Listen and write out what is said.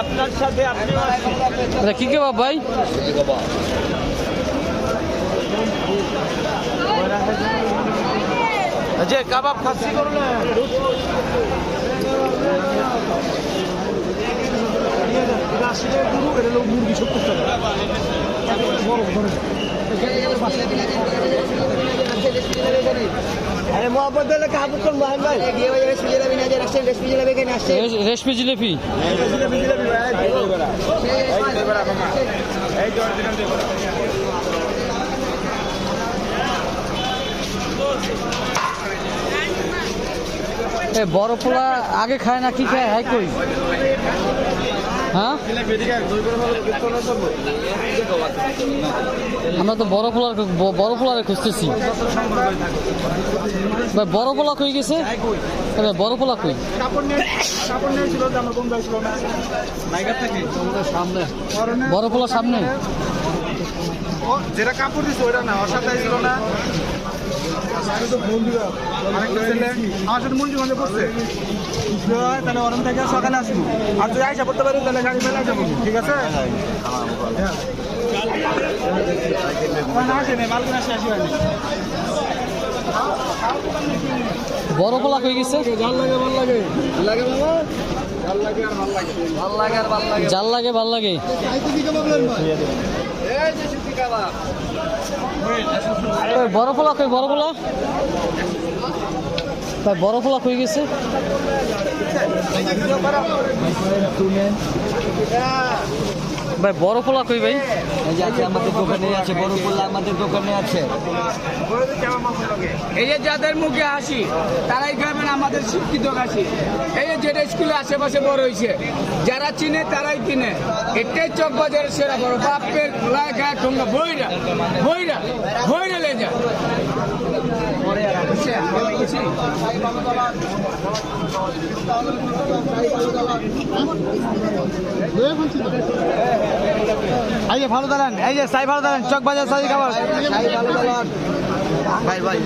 আপনার সাথে আপনি কি কেবাব ভাই? যে কাবাব খাসি করো না, মুরগি 70 টাকা। अरे मोहब्बत काबू कर मोहन भाई रेशमी जिलेबी ना राष्ट्रीय रेशमी जिलेबी के नाश्ते रेशमी जिलेबी বড় পোলা আগে খায় না কি খায় হাই কই? হ্যাঁ আমরা তো বড় পোলারে খুঁজতেছি। বড় পোলা কই গেছে? বড় পোলা কই? বড় পোলা সামনে যেটা কাপড় দিচ্ছে ওইটা না, অসাধারণ ছিল না। আমার সাথে মঞ্জুগঞ্জে পড়ছে, তাহলে অরম থেকে সকালে আসবো। আর যদি আইসা পড়তে পারি তাহলে গাড়ি ফেলে যাবো, ঠিক আছে? বড় পোলা কই গেছে? জাল লাগে ভাল লাগে, লাগে বাবা, জাল লাগে আর ভাল লাগে, ভাল লাগে আর ভাল লাগে, জাল লাগে ভাল লাগে। বড় পোলা কই? বড় পোলা বড় পোলা কই গেছে? ভাই বড় পোলা কই ভাই? এই যে আছে আমাদের দোকানে আছে, বড় পোলা আমাদের দোকানে আছে। এই যে যাদের মুখে হাসি তারাই খাবেন আমাদের শিক্ষিত হাসি। এই যে যেটা স্কুলে আশেপাশে বড় হয়েছে, যারা চিনে তারাই কিনে। এটাই চক বাজারের সেরা বড় বাপের খোলায় গায়ে ঠোঙ্গা বইরা বইরা বইরা লে যা। এই যে ভালো দাঁড়ান, এই যে সাই ভালো দাঁড়ান, চক বাজার সাই খাবার ভাই ভাই